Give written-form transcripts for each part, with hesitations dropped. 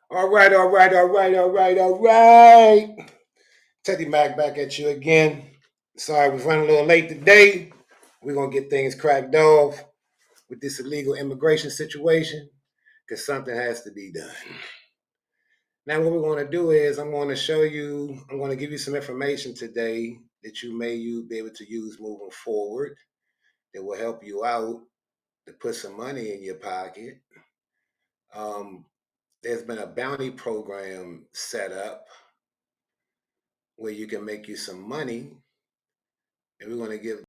All right, all right, all right, all right, all right. Teddy Mac back at you again. Sorry, we're running a little late today. We're going to get things cracked off with this illegal immigration situation because something has to be done. Now, what we're going to do is I'm going to give you some information today that you be able to use moving forward that will help you out to put some money in your pocket. Um, there's been a bounty program set up where you can make you some money, and we're going to give.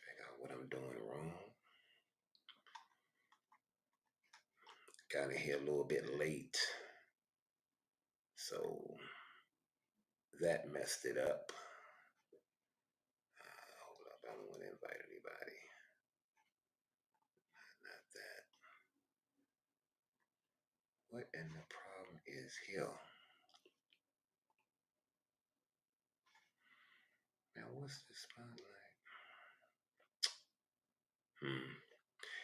Figure out what I'm doing wrong. Got in here a little bit late, so that messed it up. Hold up, I don't want to invite anybody. Not that. What in the problem is here? Now, what's the spotlight?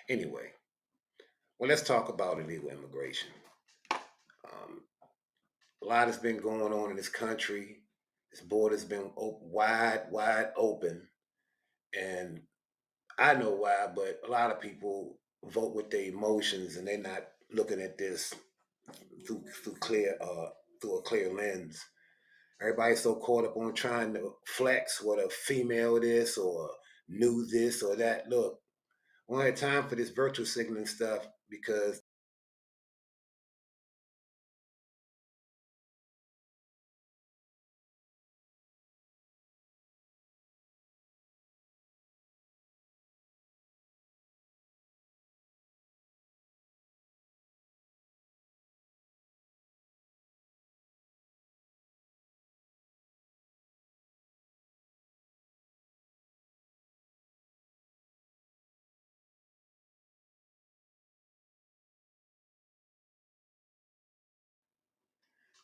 Anyway, well, let's talk about illegal immigration. Um, a lot has been going on in this country. This border's been wide open, and I know why, but a lot of people vote with their emotions, and they're not looking at this through through a clear lens. Everybody's so caught up on trying to flex what a female this or knew this or that. Look, we don't have time for this virtual signaling stuff because,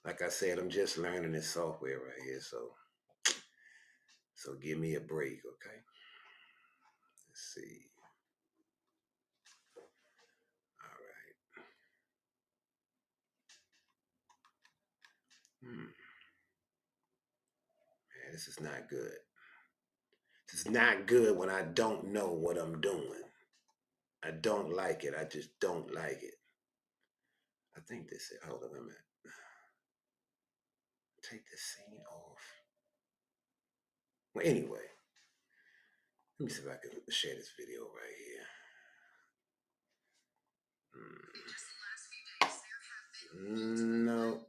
like I said, I'm just learning this software right here. So give me a break, okay? Let's see. All right. Man, this is not good. This is not good when I don't know what I'm doing. I don't like it. I just don't like it. I think this is, hold on a minute. Take the scene off. Well, anyway, let me see if I can share this video right here. No.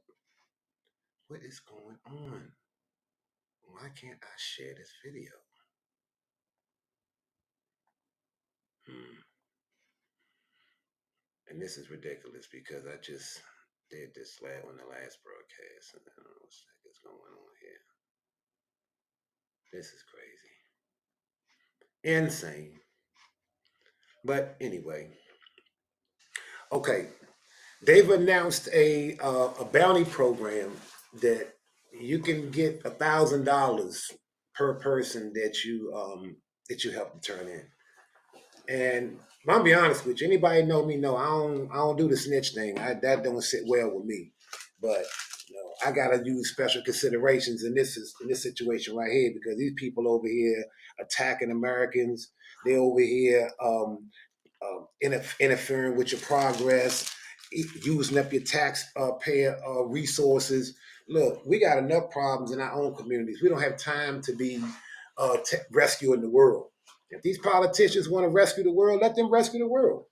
What is going on? Why can't I share this video? Hmm. And this is ridiculous because I just did this on the last broadcast, and I don't know what the heck is going on here. This is crazy. Insane. But anyway, okay. They've announced a bounty program that you can get $1,000 per person that you help to turn in. And I'm gonna be honest with you. Anybody know me? Know I don't do the snitch thing. That don't sit well with me. But I gotta use special considerations in this situation right here because these people over here attacking Americans. They over here interfering with your progress, using up your taxpayer resources. Look, we got enough problems in our own communities. We don't have time to be rescuing the world. If these politicians want to rescue the world, let them rescue the world.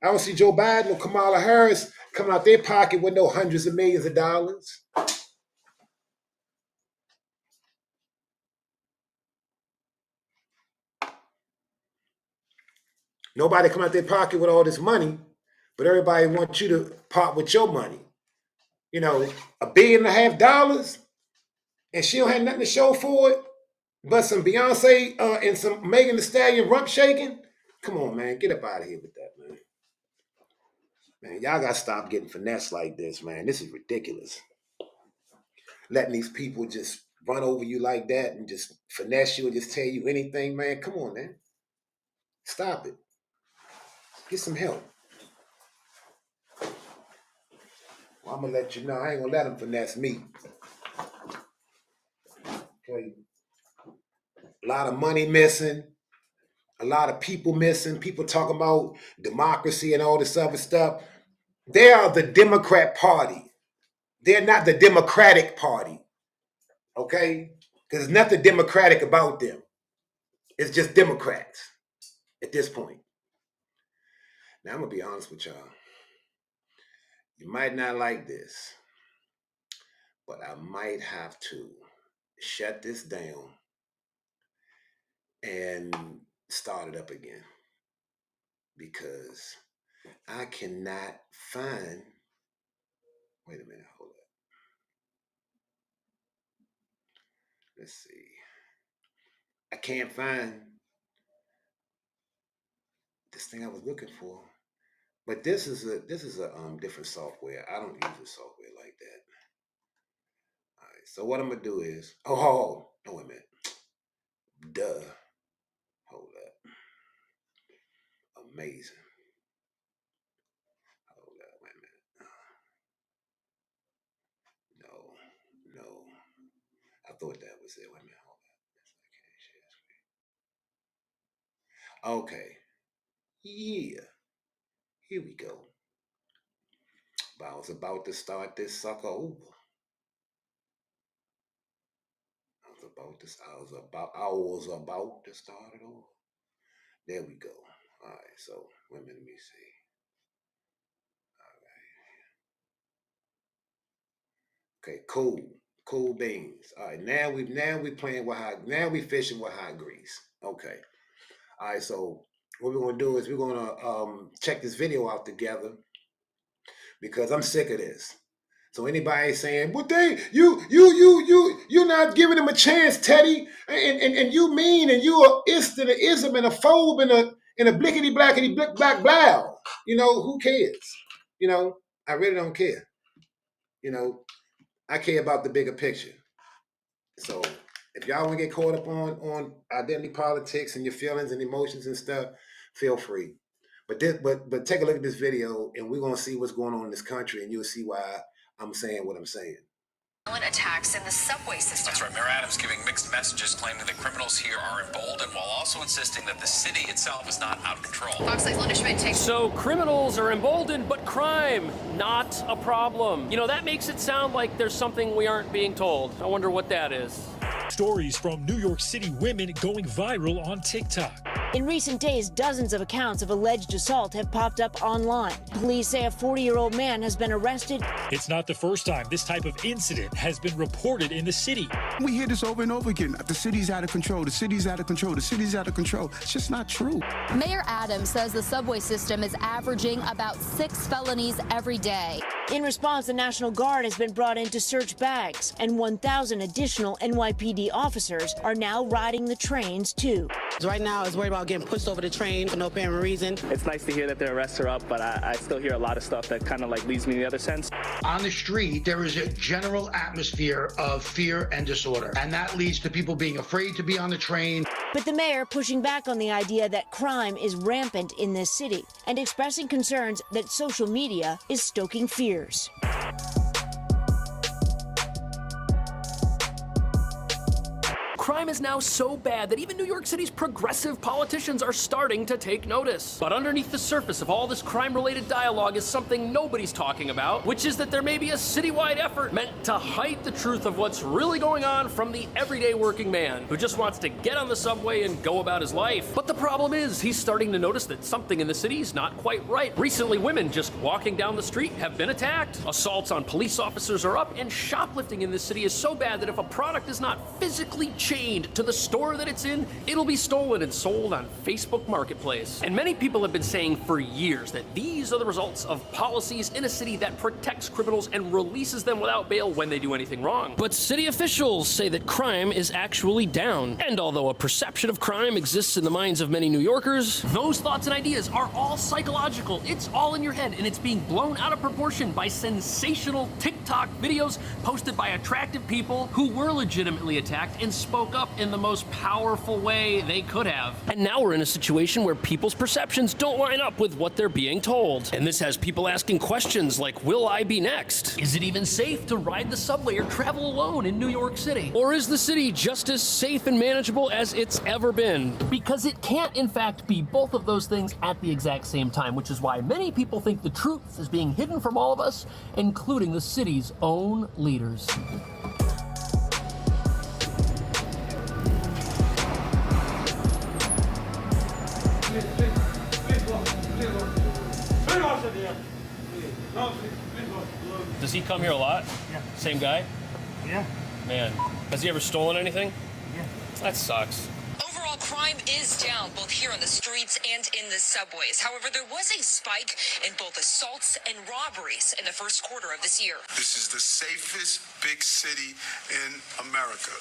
I don't see Joe Biden or Kamala Harris coming out their pocket with no hundreds of millions of dollars. Nobody come out their pocket with all this money, but everybody wants you to part with your money. You know, $1.5 billion, and she don't have nothing to show for it, but some Beyonce and some Megan Thee Stallion rump shaking. Come on, man, get up out of here with that, man. Man, y'all gotta stop getting finessed like this, man. This is ridiculous. Letting these people just run over you like that and just finesse you and just tell you anything, man. Come on, man. Stop it. Get some help. Well, I'm gonna let you know. I ain't gonna let them finesse me. Okay. A lot of money missing. A lot of people missing. People talking about democracy and all this other stuff. They are the Democrat Party. They're not the Democratic Party. Okay? Because there's nothing democratic about them. It's just Democrats at this point. Now, I'm going to be honest with y'all. You might not like this, but I might have to shut this down and start it up again, because I cannot find, wait a minute, hold up. Let's see. I can't find this thing I was looking for. But this is a different software. I don't use a software like that. All right. So what I'm gonna do is, oh wait a minute. Duh. Hold up. Amazing. Hold up. Wait a minute. No. I thought that was it. Wait a minute. Hold up. Okay. Yeah. Here we go. But I was about to start this sucker over. I was about to start it over. There we go. All right, so wait a minute, let me see. All right. Okay, cool beans. All right, now we playing with now we fishing with hot grease. Okay. All right, so what we're gonna do is we're gonna check this video out together, because I'm sick of this. So anybody saying, "But you're not giving them a chance, Teddy, and you mean, and you a ist and a ism and a phobe and a blickety blackety blick black blow." You know, who cares? You know, I really don't care. You know, I care about the bigger picture. So if y'all want to get caught up on identity politics and your feelings and emotions and stuff, feel free. But take a look at this video, and we're gonna see what's going on in this country, and you'll see why I'm saying what I'm saying. Attacks in the subway system. That's right. Mayor Adams giving mixed messages, claiming that criminals here are emboldened, while also insisting that the city itself is not out of control. Fox Linda Schmidt takes. So criminals are emboldened, but crime not a problem. You know, that makes it sound like there's something we aren't being told. I wonder what that is. Stories from New York City women going viral on TikTok. In recent days, dozens of accounts of alleged assault have popped up online. Police say a 40-year-old man has been arrested. It's not the first time this type of incident has been reported in the city. We hear this over and over again. The city's out of control. The city's out of control. The city's out of control. It's just not true. Mayor Adams says the subway system is averaging about 6 felonies every day. In response, the National Guard has been brought in to search bags, and 1,000 additional NYPD officers are now riding the trains, too. Right now, I was worried about getting pushed over the train for no apparent reason. It's nice to hear that their arrests are up, but I still hear a lot of stuff that kind of like leads me in the other sense. On the street, there is a general atmosphere of fear and disorder, and that leads to people being afraid to be on the train. But the mayor pushing back on the idea that crime is rampant in this city and expressing concerns that social media is stoking fears. Crime crime is now so bad that even New York City's progressive politicians are starting to take notice. But underneath the surface of all this crime-related dialogue is something nobody's talking about, which is that there may be a citywide effort meant to hide the truth of what's really going on from the everyday working man who just wants to get on the subway and go about his life. But the problem is, he's starting to notice that something in the city is not quite right. Recently, women just walking down the street have been attacked. Assaults on police officers are up, and shoplifting in this city is so bad that if a product is not physically chained to the store that it's in, it'll be stolen and sold on Facebook Marketplace. And many people have been saying for years that these are the results of policies in a city that protects criminals and releases them without bail when they do anything wrong. But city officials say that crime is actually down. And although a perception of crime exists in the minds of many New Yorkers, those thoughts and ideas are all psychological. It's all in your head, and it's being blown out of proportion by sensational TikTok videos posted by attractive people who were legitimately attacked and spoke up in the most powerful way they could have. And now we're in a situation where people's perceptions don't line up with what they're being told. And this has people asking questions like, will I be next? Is it even safe to ride the subway or travel alone in New York City? Or is the city just as safe and manageable as it's ever been? Because it can't, in fact, be both of those things at the exact same time, which is why many people think the truth is being hidden from all of us, including the city's own leaders. Does he come here a lot? Yeah. Same guy? Yeah. Man, has he ever stolen anything? Yeah. That sucks. Overall, crime is down both here on the streets and in the subways. However, there was a spike in both assaults and robberies in the first quarter of this year. This is the safest big city in America,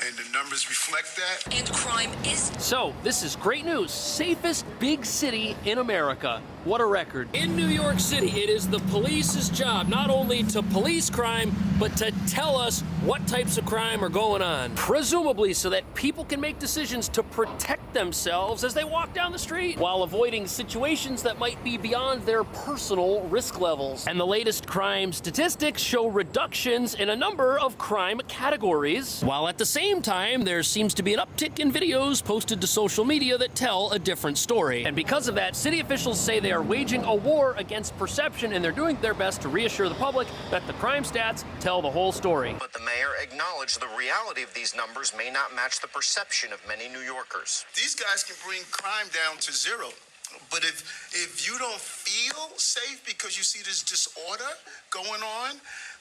and the numbers reflect that. And crime is... So, this is great news. Safest big city in America. What a record. In New York City, it is the police's job not only to police crime, but to tell us what types of crime are going on. Presumably so that people can make decisions to protect themselves as they walk down the street, while avoiding situations that might be beyond their personal risk levels. And the latest crime statistics show reductions in a number of crime categories, while at the same time, there seems to be an uptick in videos posted to social media that tell a different story. And because of that, city officials say they are waging a war against perception, and they're doing their best to reassure the public that the crime stats tell the whole story. But the mayor acknowledged the reality of these numbers may not match the perception of many New Yorkers. These guys can bring crime down to zero. But if you don't feel safe because you see this disorder going on,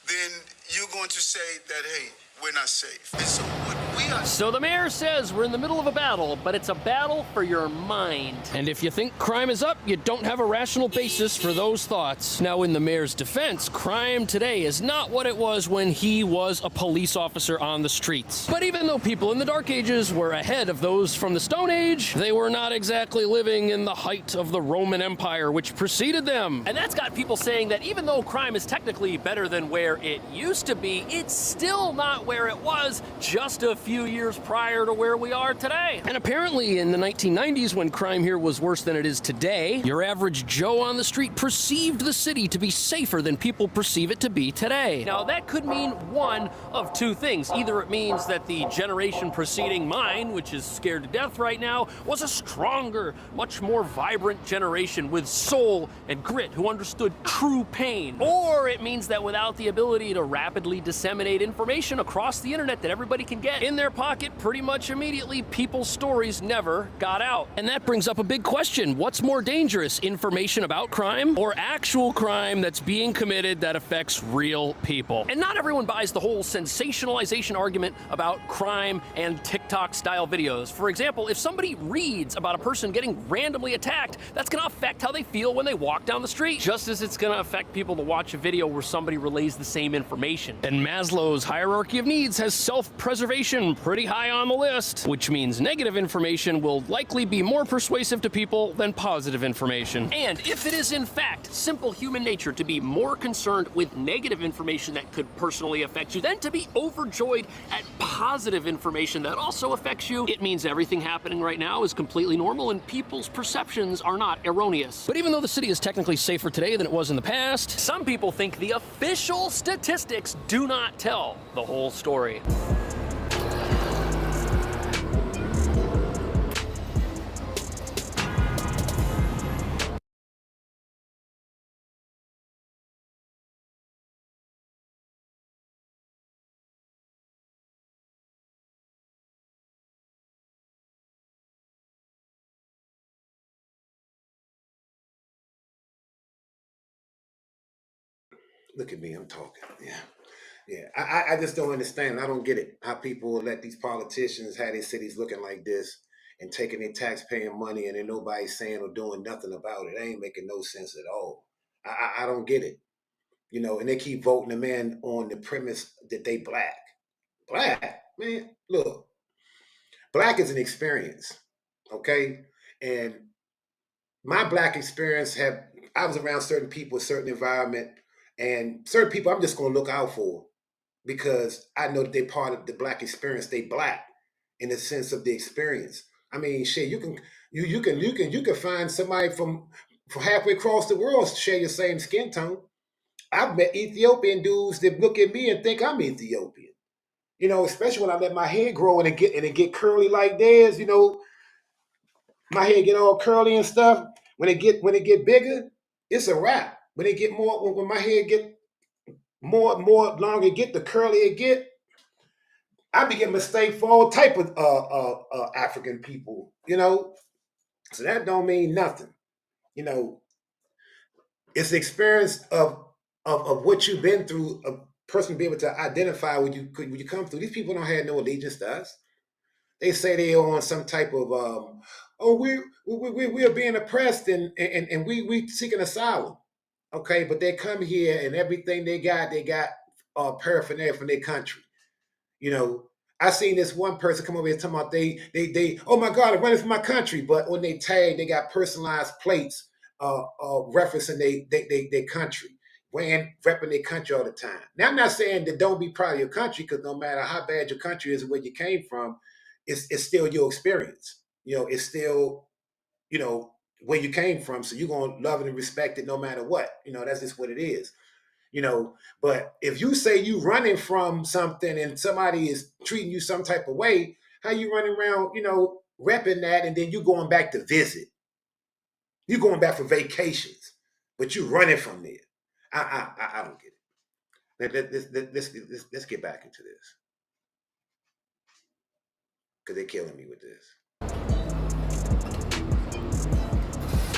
then you're going to say that, hey, we're not safe. And so what we are... So the mayor says we're in the middle of a battle, but it's a battle for your mind. And if you think crime is up, you don't have a rational basis for those thoughts. Now, in the mayor's defense, crime today is not what it was when he was a police officer on the streets. But even though people in the Dark Ages were ahead of those from the Stone Age, they were not exactly living in the height of the Roman Empire, which preceded them. And that's got people saying that even though crime is technically better than where it used to be, it's still not where it was just a few years prior to where we are today. And apparently in the 1990s, when crime here was worse than it is today, your average Joe on the street perceived the city to be safer than people perceive it to be today. Now, that could mean one of two things. Either it means that the generation preceding mine, which is scared to death right now, was a stronger, much more vibrant generation with soul and grit who understood true pain. Or it means that without the ability to rapidly disseminate information across the internet that everybody can get in their pocket pretty much immediately, people's stories never got out. And that brings up a big question. What's more dangerous, information about crime or actual crime that's being committed that affects real people? And not everyone buys the whole sensationalization argument about crime and TikTok-style videos. For example, if somebody reads about a person getting randomly attacked, that's gonna affect how they feel when they walk down the street, just as it's gonna affect people to watch a video where somebody relays the same information. And Maslow's hierarchy of needs has self-preservation pretty high on the list, which means negative information will likely be more persuasive to people than positive information. And if it is in fact simple human nature to be more concerned with negative information that could personally affect you than to be overjoyed at positive information that also affects you, it means everything happening right now is completely normal and people's perceptions are not erroneous. But even though the city is technically safer today than it was in the past, some people think the official statistics do not tell the whole story. Look at me, I'm talking. Yeah. Yeah, I just don't understand. I don't get it. How people let these politicians have their cities looking like this and taking their taxpaying money and then nobody's saying or doing nothing about it. It ain't making no sense at all. I don't get it. You know, and they keep voting them in on the premise that they black. Black? Man, look, black is an experience. Okay? And my black experience I was around certain people, certain environment, and certain people I'm just gonna look out for because I know that they're part of the black experience. They black in the sense of the experience. I mean, shit, you can find somebody from halfway across the world to share your same skin tone. I've met Ethiopian dudes that look at me and think I'm Ethiopian. You know, especially when I let my hair grow and it get curly like theirs. You know, my hair get all curly and stuff. When it get bigger, it's a wrap. When it get more, when my hair get more longer, it get the curlier it get. I be getting mistakes for all type of African people, you know. So that don't mean nothing, you know. It's the experience of what you've been through. A person be able to identify when you come through. These people don't have no allegiance to us. They say they on some type of oh we are being oppressed and we seeking asylum. Okay, but they come here and everything they got paraphernalia from their country. You know, I seen this one person come over here talking about they oh my God, I'm running for my country. But when they tag, they got personalized plates referencing they country, repping their country all the time. Now I'm not saying that don't be proud of your country, because no matter how bad your country is and where you came from, it's still your experience. You know, it's still, you know, where you came from. So you're gonna love it and respect it no matter what. You know, that's just what it is. You know, but if you say you running from something and somebody is treating you some type of way, how you running around, you know, repping that, and then you going back to visit, you going back for vacations, but you running from there. I don't get it. Let's get back into this, because they're killing me with this.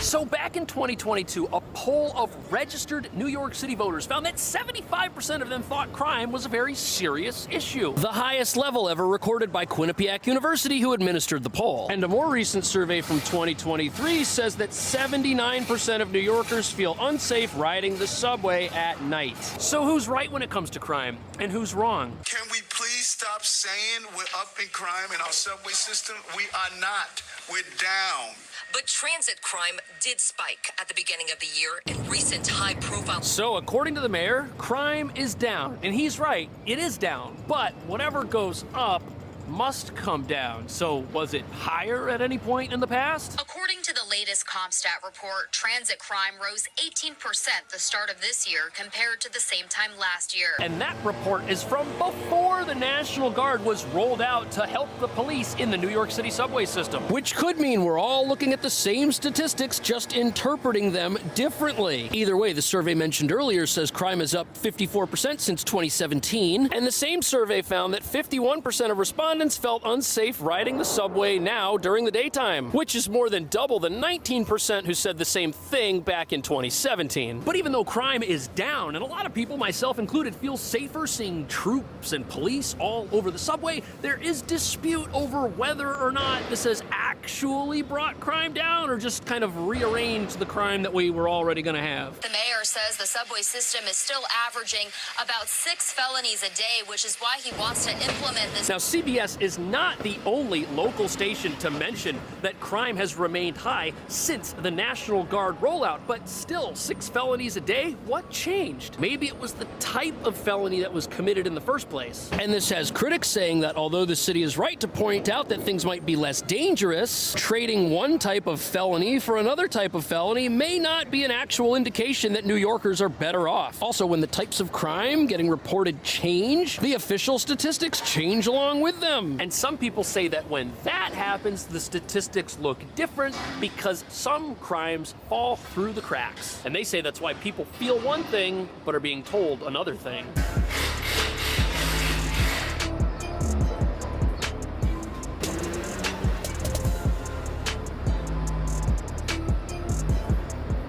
So back in 2022, a poll of registered New York City voters found that 75% of them thought crime was a very serious issue. The highest level ever recorded by Quinnipiac University, who administered the poll. And a more recent survey from 2023 says that 79% of New Yorkers feel unsafe riding the subway at night. So who's right when it comes to crime, and who's wrong? Can we please stop saying we're up in crime in our subway system? We are not. We're down. But transit crime did spike at the beginning of the year in recent high-profile... So according to the mayor, crime is down. And he's right, it is down. But whatever goes up must come down. So was it higher at any point in the past? According to the latest CompStat report, transit crime rose 18% the start of this year compared to the same time last year. And that report is from before the National Guard was rolled out to help the police in the New York City subway system. Which could mean we're all looking at the same statistics, just interpreting them differently. Either way, the survey mentioned earlier says crime is up 54% since 2017. And the same survey found that 51% of respondents felt unsafe riding the subway now during the daytime, which is more than double the 19% who said the same thing back in 2017. But even though crime is down, and a lot of people, myself included, feel safer seeing troops and police all over the subway, there is dispute over whether or not this has actually brought crime down or just kind of rearranged the crime that we were already going to have. The mayor says the subway system is still averaging about 6 felonies a day, which is why he wants to implement this. Now, CBS is not the only local station to mention that crime has remained high since the National Guard rollout, but still 6 felonies a day? What changed? Maybe it was the type of felony that was committed in the first place. And this has critics saying that although the city is right to point out that things might be less dangerous, trading one type of felony for another type of felony may not be an actual indication that New Yorkers are better off. Also, when the types of crime getting reported change, the official statistics change along with them. And some people say that when that happens, the statistics look different because some crimes fall through the cracks. And they say that's why people feel one thing but are being told another thing.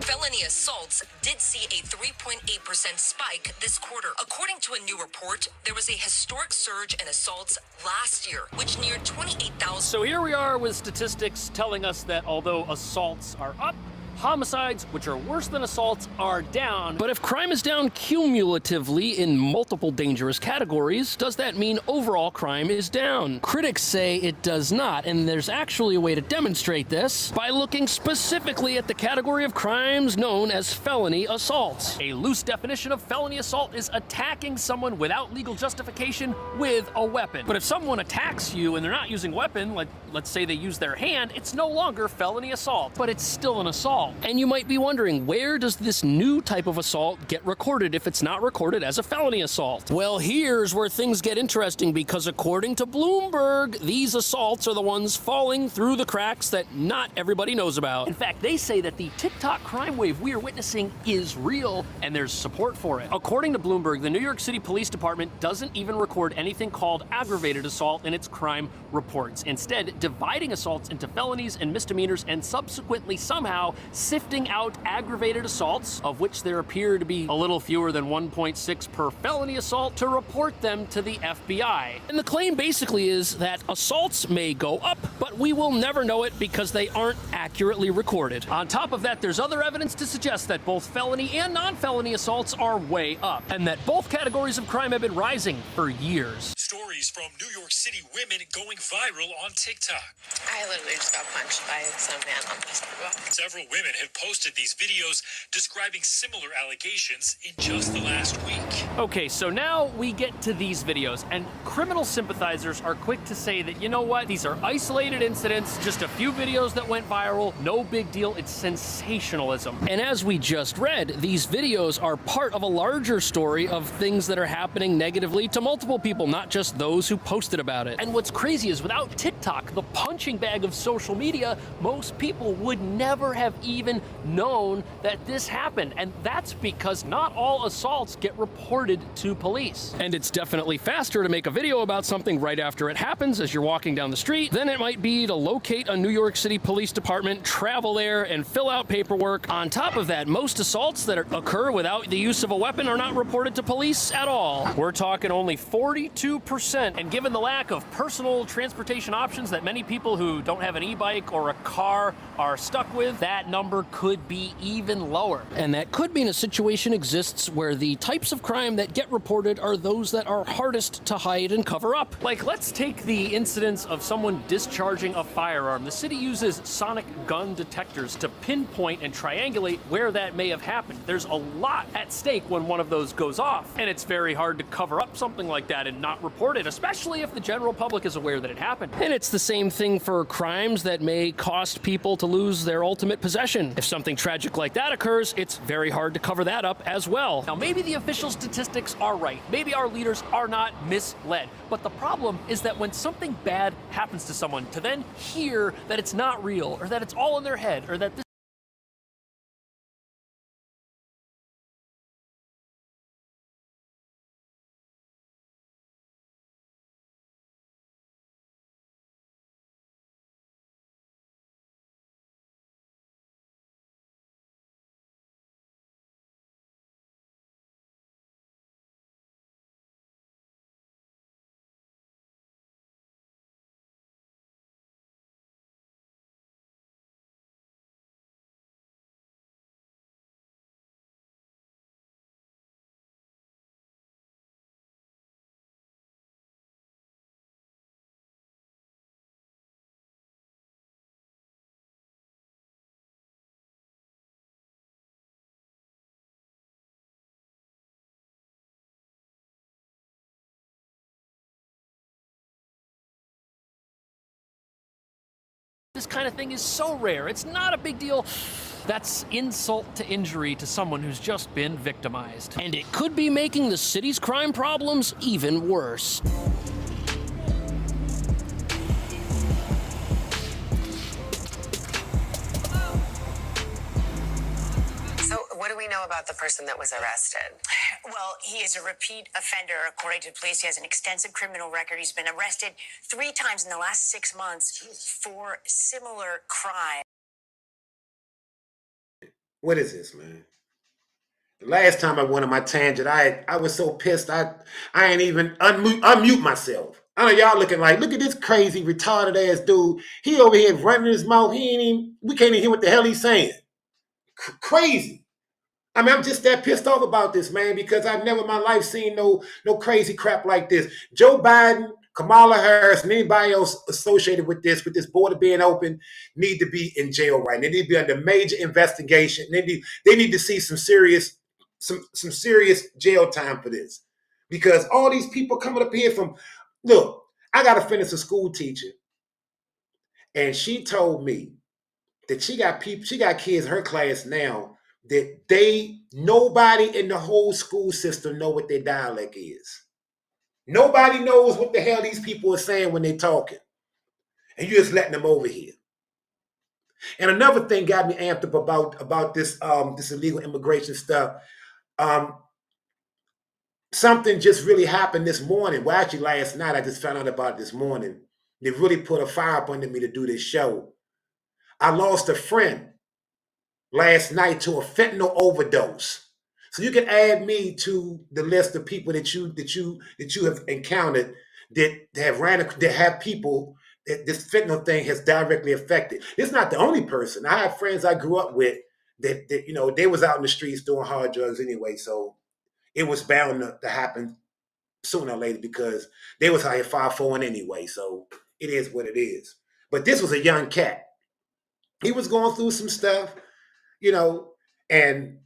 Felony assaults did see a 3.8% spike this quarter. According to a new report, there was a historic surge in assaults last year, which neared 28,000. So here we are with statistics telling us that although assaults are up, homicides, which are worse than assaults, are down. But if crime is down cumulatively in multiple dangerous categories, does that mean overall crime is down? Critics say it does not, and there's actually a way to demonstrate this by looking specifically at the category of crimes known as felony assaults. A loose definition of felony assault is attacking someone without legal justification with a weapon. But if someone attacks you and they're not using a weapon, like let's say they use their hand, it's no longer felony assault, but it's still an assault. And you might be wondering, where does this new type of assault get recorded if it's not recorded as a felony assault? Well, here's where things get interesting, because according to Bloomberg, these assaults are the ones falling through the cracks that not everybody knows about. In fact, they say that the TikTok crime wave we are witnessing is real, and there's support for it. According to Bloomberg, the New York City Police Department doesn't even record anything called aggravated assault in its crime reports, instead dividing assaults into felonies and misdemeanors and subsequently somehow sifting out aggravated assaults, of which there appear to be a little fewer than 1.6 per felony assault, to report them to the FBI. And the claim basically is that assaults may go up, but we will never know it because they aren't accurately recorded. On top of that, there's other evidence to suggest that both felony and non-felony assaults are way up, and that both categories of crime have been rising for years. Stories from New York City women going viral on TikTok. I literally just got punched by some man on the sidewalk. Several women have posted these videos describing similar allegations in just the last week. Okay, so now we get to these videos, and criminal sympathizers are quick to say that, you know what, these are isolated incidents, just a few videos that went viral, no big deal, it's sensationalism. And as we just read, these videos are part of a larger story of things that are happening negatively to multiple people, not just those who posted about it. And what's crazy is without TikTok, the punching bag of social media, most people would never have even known that this happened. And that's because not all assaults get reported to police. And it's definitely faster to make a video about something right after it happens as you're walking down the street than it might be to locate a New York City Police Department, travel there, and fill out paperwork. On top of that, most assaults that occur without the use of a weapon are not reported to police at all. We're talking only 42%. And given the lack of personal transportation options that many people who don't have an e-bike or a car are stuck with, that number could be even lower. And that could mean a situation exists where the types of crime that get reported are those that are hardest to hide and cover up. Like, let's take the incidents of someone discharging a firearm. The city uses sonic gun detectors to pinpoint and triangulate where that may have happened. There's a lot at stake when one of those goes off, and it's very hard to cover up something like that and not report it, especially if the general public is aware that it happened. And it's the same thing for crimes that may cost people to lose their ultimate possession. If something tragic like that occurs, it's very hard to cover that up as well. Now, maybe the official statistics are right. Maybe our leaders are not misled. But the problem is that when something bad happens to someone, to then hear that it's not real, or that it's all in their head, or that this kind of thing is so rare, it's not a big deal. That's insult to injury to someone who's just been victimized. And it could be making the city's crime problems even worse. So what do we know about the person that was arrested? Well, he is a repeat offender, according to police. He has an extensive criminal record. He's been arrested 3 times in the last 6 months for similar crimes. What is this, man? The last time I went on my tangent, I was so pissed I ain't even unmute myself. I know y'all looking like, look at this crazy retarded ass dude. He over here running his mouth. We can't even hear what the hell he's saying. Crazy. I mean, I'm just that pissed off about this, man, because I've never in my life seen no crazy crap like this. Joe Biden, Kamala Harris, and anybody else associated with this border being open, need to be in jail right now. They need to be under major investigation. They need to see some serious jail time for this. Because all these people coming up here from, look, I got a friend that's a school teacher, and she told me that she got kids in her class now that nobody in the whole school system know what their dialect is. Nobody knows what the hell these people are saying when they're talking. And you're just letting them over here. And another thing got me amped up about this this illegal immigration stuff. Something just really happened this morning. Well, actually last night, I just found out about it this morning. They really put a fire up under me to do this show. I lost a friend last night to a fentanyl overdose. So you can add me to the list of people that you have encountered that have people that this fentanyl thing has directly affected. It's not the only person. I have friends I grew up with that they was out in the streets doing hard drugs anyway. So it was bound to happen sooner or later because they was out here 5-4 anyway. So it is what it is. But this was a young cat. He was going through some stuff, and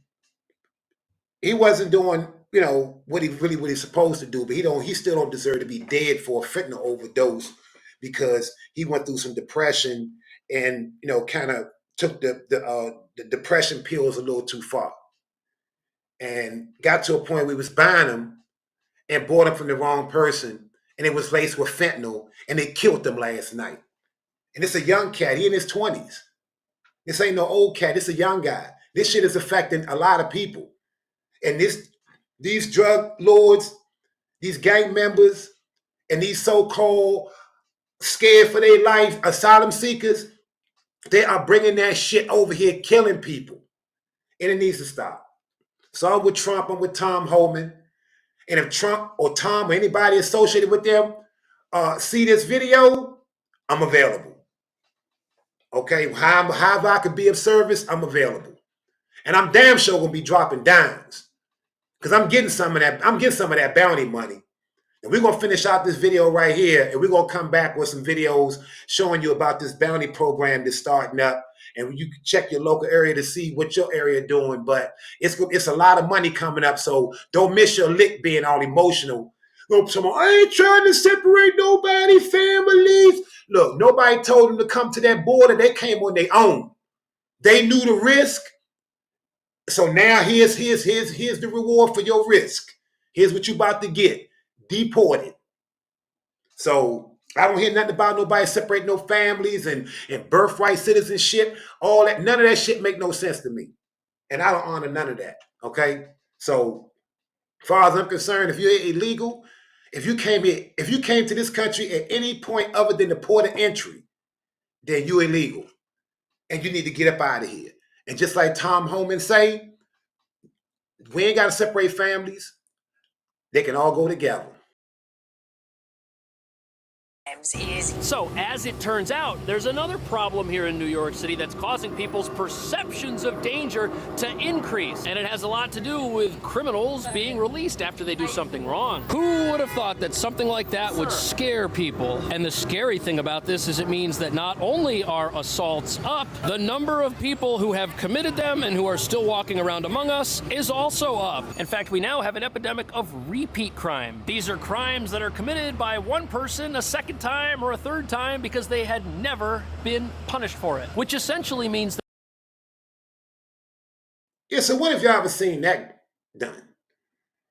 he wasn't doing, what he's supposed to do, but he still don't deserve to be dead for a fentanyl overdose because he went through some depression and, kind of took the depression pills a little too far and got to a point where he was buying them and bought them from the wrong person and it was laced with fentanyl and they killed him last night. And it's a young cat. He in his 20s. This ain't no old cat. This a young guy. This shit is affecting a lot of people. And these drug lords, these gang members, and these so-called scared for their life asylum seekers, they are bringing that shit over here, killing people. And it needs to stop. So I'm with Trump. I'm with Tom Homan. And if Trump or Tom or anybody associated with them see this video, I'm available. Okay, however I could be of service, I'm available. And I'm damn sure gonna be dropping dimes. Because I'm getting some of that bounty money. And we're gonna finish out this video right here, and we're gonna come back with some videos showing you about this bounty program that's starting up. And you can check your local area to see what your area doing. But it's a lot of money coming up, so don't miss your lick being all emotional. I ain't trying to separate nobody, families. Look, nobody told them to come to that border. They came on their own. They knew the risk. So now here's the reward for your risk. Here's what you about to get. Deported. So I don't hear nothing about nobody separating no families and birthright citizenship. All that, none of that shit make no sense to me. And I don't honor none of that. Okay? So as far as I'm concerned, if you're illegal, if you came to this country at any point other than the port of entry, then you're illegal. And you need to get up out of here. And just like Tom Homan say, we ain't got to separate families. They can all go together. So, as it turns out, there's another problem here in New York City that's causing people's perceptions of danger to increase. And it has a lot to do with criminals being released after they do something wrong. Who would have thought that something like that would scare people? And the scary thing about this is it means that not only are assaults up, the number of people who have committed them and who are still walking around among us is also up. In fact, we now have an epidemic of repeat crime. These are crimes that are committed by one person a second time or a third time because they had never been punished for it, which essentially means that. Yeah, so when have y'all ever seen that done?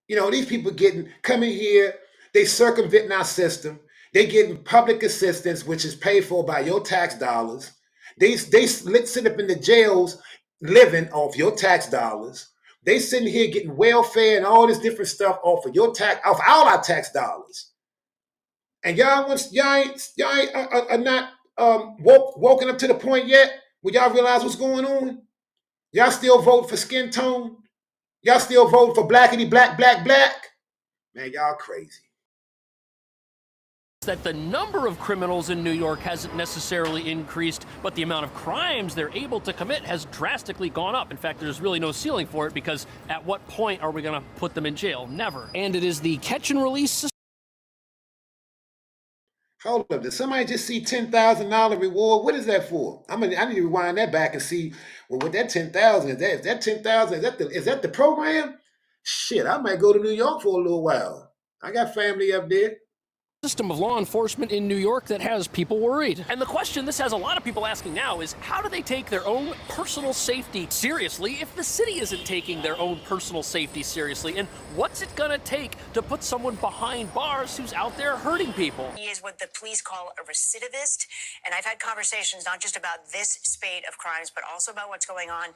These people coming here, they circumventing our system. They getting public assistance, which is paid for by your tax dollars. They sit up in the jails living off your tax dollars. They sitting here getting welfare and all this different stuff off of all our tax dollars. And y'all are not woken up to the point yet where y'all realize what's going on. Y'all still vote for skin tone. Y'all still voting for blackity black, black, black? Man, y'all crazy. That the number of criminals in New York hasn't necessarily increased, but the amount of crimes they're able to commit has drastically gone up. In fact, there's really no ceiling for it, because at what point are we going to put them in jail? Never. And it is the catch and release. Hold up, did somebody just see $10,000 reward? What is that for? I need to rewind that back and see. Well, with that 10,000, is that 10,000? Is that the program? Shit, I might go to New York for a little while. I got family up there. System of law enforcement in New York that has people worried. And the question this has a lot of people asking now is, how do they take their own personal safety seriously if the city isn't taking their own personal safety seriously? And what's it gonna take to put someone behind bars who's out there hurting people? He is what the police call a recidivist, and I've had conversations not just about this spate of crimes, but also about what's going on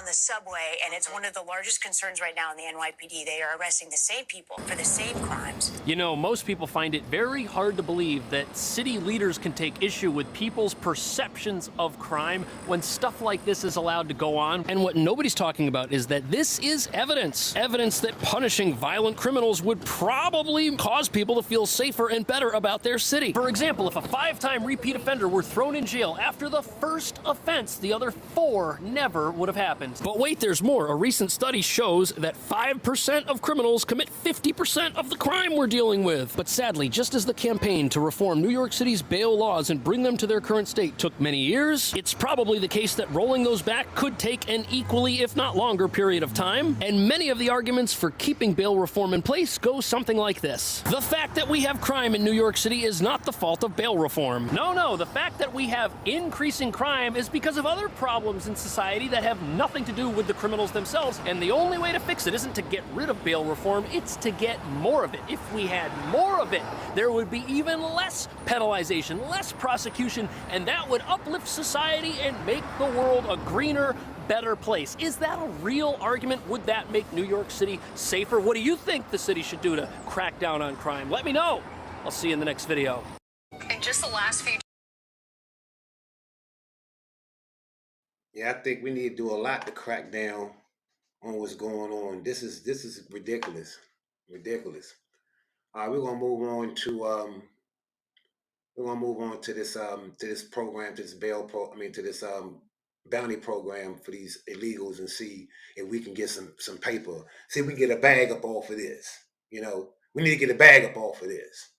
the subway, and it's one of the largest concerns right now in the NYPD. They are arresting the same people for the same crimes. You know, most people find it very hard to believe that city leaders can take issue with people's perceptions of crime when stuff like this is allowed to go on. And what nobody's talking about is that this is evidence. Evidence that punishing violent criminals would probably cause people to feel safer and better about their city. For example, if a 5-time repeat offender were thrown in jail after the first offense, the other 4 never would have happened. But wait, there's more. A recent study shows that 5% of criminals commit 50% of the crime we're dealing with. But sadly, just as the campaign to reform New York City's bail laws and bring them to their current state took many years, it's probably the case that rolling those back could take an equally, if not longer, period of time. And many of the arguments for keeping bail reform in place go something like this. The fact that we have crime in New York City is not the fault of bail reform. No, the fact that we have increasing crime is because of other problems in society that have nothing to do with the criminals themselves. And the only way to fix it isn't to get rid of bail reform, it's to get more of it. If we had more of it, there would be even less penalization, less prosecution, and that would uplift society and make the world a greener, better place. Is that a real argument? Would that make New York City safer? What do you think the city should do to crack down on crime? Let me know. I'll see you in the next video. In just the last few Yeah, I think we need to do a lot to crack down on what's going on. This is ridiculous. Ridiculous. All right, we're gonna move on to this program, to this to this bounty program for these illegals, and see if we can get some paper. See if we can get a bag up off of this. You know, we need to get a bag up off of this.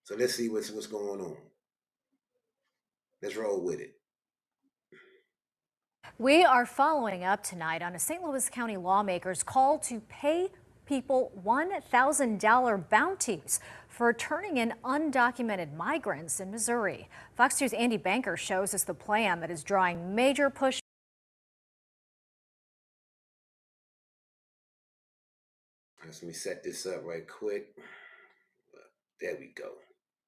So let's see what's going on. Let's roll with it. We are following up tonight on a St. Louis County lawmaker's call to pay people $1,000 bounties for turning in undocumented migrants in Missouri. Fox News' Andy Banker shows us the plan that is drawing major push. Let me set this up right quick. There we go.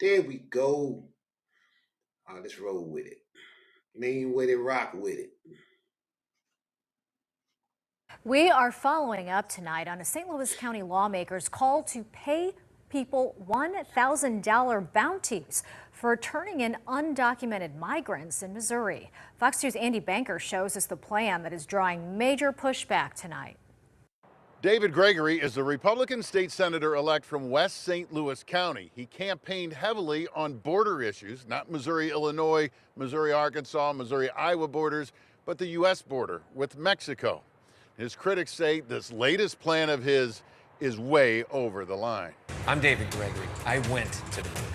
There we go. Let's roll with it. Lean with it, rock with it. We are following up tonight on a St. Louis County lawmaker's call to pay people $1,000 bounties for turning in undocumented migrants in Missouri. Fox News' Andy Banker shows us the plan that is drawing major pushback tonight. David Gregory is the Republican state senator-elect from West St. Louis County. He campaigned heavily on border issues, not Missouri-Illinois, Missouri-Arkansas, Missouri-Iowa borders, but the U.S. border with Mexico. His critics say this latest plan of his is way over the line. I'm David Gregory. I went to the border.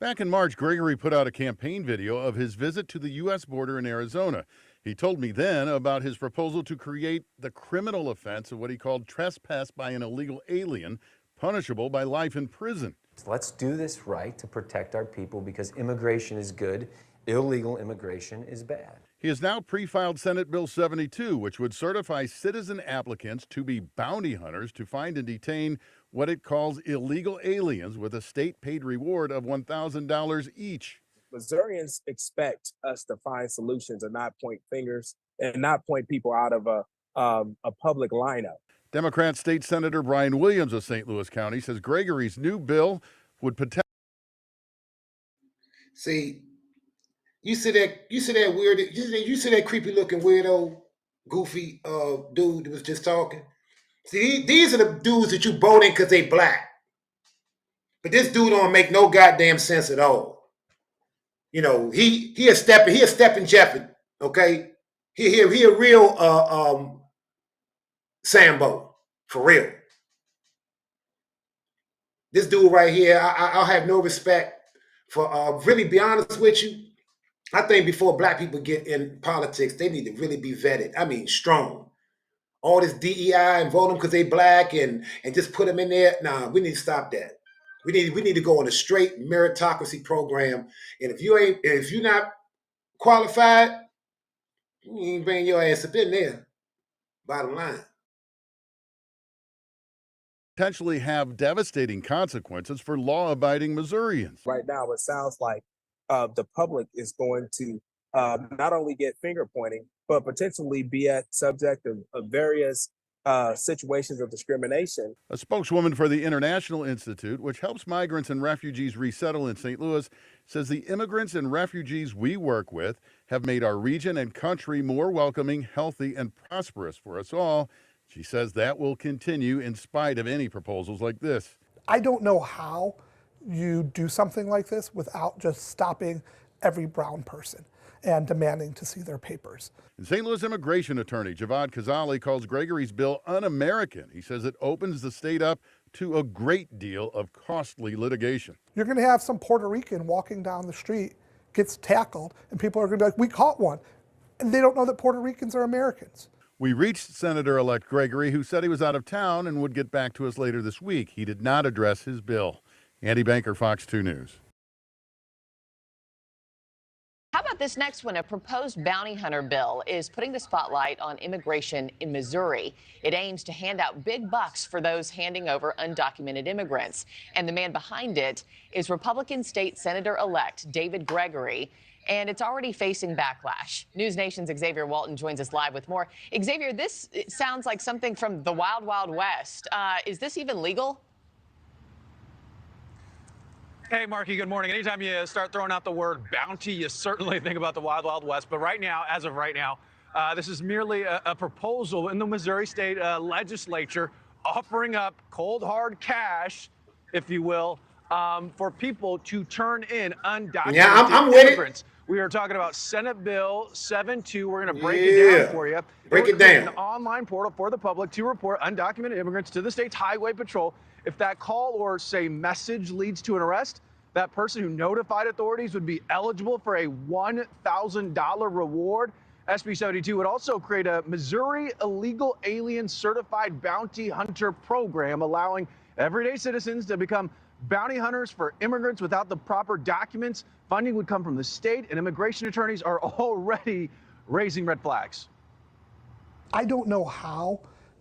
Back in March, Gregory put out a campaign video of his visit to the U.S. border in Arizona. He told me then about his proposal to create the criminal offense of what he called trespass by an illegal alien, punishable by life in prison. Let's do this right to protect our people, because immigration is good, illegal immigration is bad. He has now pre-filed Senate Bill 72, which would certify citizen applicants to be bounty hunters to find and detain what it calls illegal aliens with a state-paid reward of $1,000 each. Missourians expect us to find solutions and not point fingers and not point people out of a public lineup. Democrat State Senator Brian Williams of St. Louis County says Gregory's new bill would potentially... See, you see that weird, you see that creepy looking weirdo, goofy dude that was just talking? See, these are the dudes that you vote in because they black. But this dude don't make no goddamn sense at all. You know, he a stepping Jeffy. Okay, he a real Sambo for real. This dude right here, I'll have no respect for. Really, be honest with you, I think before black people get in politics, they need to really be vetted. I mean, strong. All this DEI and vote them because they black and just put them in there. Nah, we need to stop that. We need to go on a straight meritocracy program. And if you're not qualified, you ain't bring your ass up in there. Bottom line. Potentially have devastating consequences for law-abiding Missourians. Right now, it sounds like the public is going to not only get finger pointing, but potentially be at subject of various situations of discrimination. A spokeswoman for the International Institute, which helps migrants and refugees resettle in St. Louis, says the immigrants and refugees we work with have made our region and country more welcoming, healthy, and prosperous for us all. She says that will continue in spite of any proposals like this. I don't know how you do something like this without just stopping every brown person and demanding to see their papers. And St. Louis immigration attorney Javad Kazali calls Gregory's bill un-American. He says it opens the state up to a great deal of costly litigation. You're going to have some Puerto Rican walking down the street, gets tackled, and people are going to be like, we caught one. And they don't know that Puerto Ricans are Americans. We reached Senator-elect Gregory, who said he was out of town and would get back to us later this week. He did not address his bill. Andy Banker, Fox 2 News. How about this next one? A proposed bounty hunter bill is putting the spotlight on immigration in Missouri. It aims to hand out big bucks for those handing over undocumented immigrants. And the man behind it is Republican State Senator-elect David Gregory. And it's already facing backlash. News Nation's Xavier Walton joins us live with more. Xavier, this sounds like something from the Wild Wild West. Is this even legal? Hey, Marky, good morning. Anytime you start throwing out the word bounty, you certainly think about the Wild Wild West. But right now, as of right now, this is merely a proposal in the Missouri State Legislature offering up cold, hard cash, if you will, for people to turn in undocumented immigrants. We are talking about Senate Bill 7-2. We're going to break it down for you. Break it create down. An online portal for the public to report undocumented immigrants to the state's Highway Patrol. If that call or, say, message leads to an arrest, that person who notified authorities would be eligible for a $1,000 reward. SB 72 would also create a Missouri Illegal Alien Certified Bounty Hunter program, allowing everyday citizens to become bounty hunters for immigrants without the proper documents. Funding would come from the state, and immigration attorneys are already raising red flags. I don't know how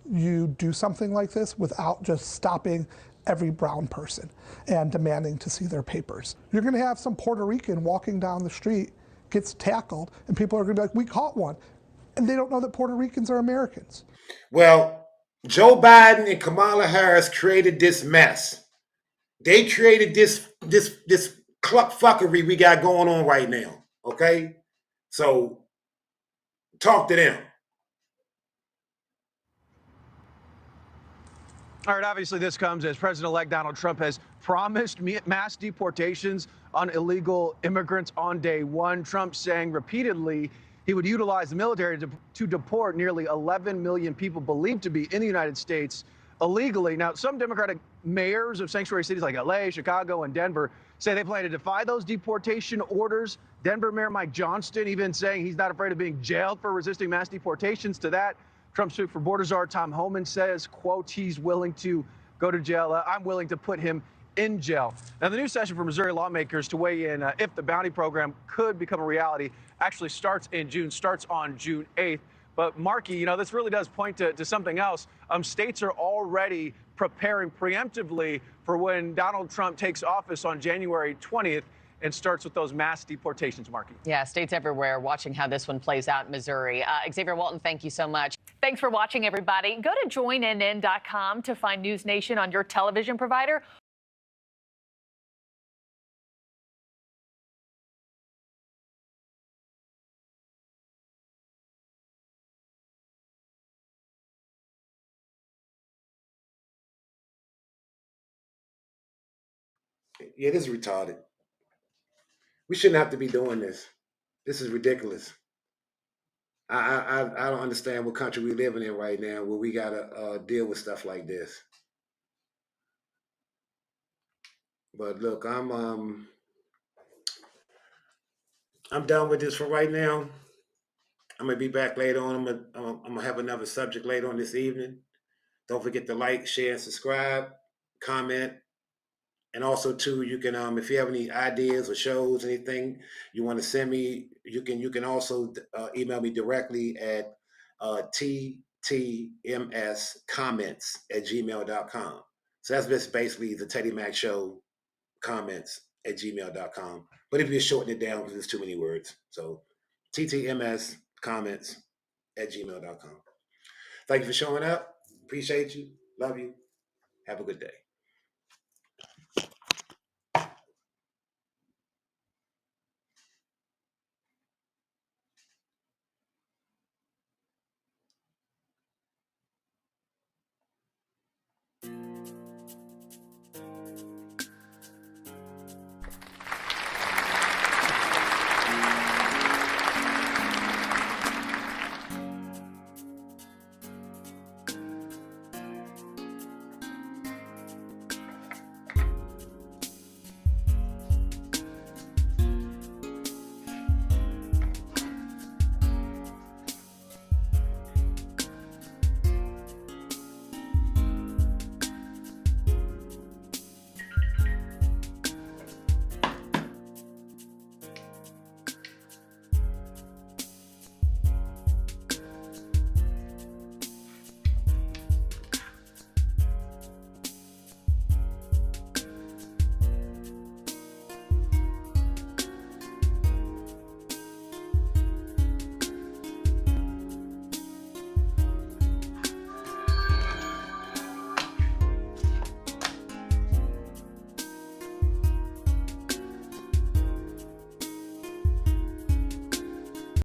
you do something like this without just stopping every brown person and demanding to see their papers. You're going to have some Puerto Rican walking down the street, gets tackled, and people are going to be like, we caught one. And they don't know that Puerto Ricans are Americans. Well, Joe Biden and Kamala Harris created this mess. They created this cluck fuckery we got going on right now. Okay? So talk to them. All right, obviously this comes as President-elect Donald Trump has promised mass deportations on illegal immigrants on day one. Trump saying repeatedly he would utilize the military to deport nearly 11 million people believed to be in the United States illegally. Now, some Democratic mayors of sanctuary cities like LA, Chicago, and Denver say they plan to defy those deportation orders. Denver Mayor Mike Johnston even saying he's not afraid of being jailed for resisting mass deportations. To that, Trump's pick for border czar Tom Homan says, quote, he's willing to go to jail. I'm willing to put him in jail. Now, the new session for Missouri lawmakers to weigh in if the bounty program could become a reality actually starts on June 8th. But Marky, you know, this really does point to something else. States are already preparing preemptively for when Donald Trump takes office on January 20th and starts with those mass deportations, Marky. Yeah, states everywhere watching how this one plays out in Missouri. Xavier Walton, thank you so much. Thanks for watching, everybody. Go to joinnn.com to find News Nation on your television provider Yeah, this is retarded. We shouldn't have to be doing this. This is ridiculous. I don't understand what country we're living in right now where we gotta deal with stuff like this. But look, I'm done with this for right now. I'm gonna be back later on. I'm gonna have another subject later on this evening. Don't forget to like, share, and subscribe, comment, and also too, you can if you have any ideas or shows, anything you want to send me, you can also email me directly at ttmscomments@gmail.com. So that's just basically the Teddy Mac Show comments@gmail.com. But if you shorten it down because there's too many words, so ttmscomments@gmail.com. Thank you for showing up. Appreciate you. Love you. Have a good day.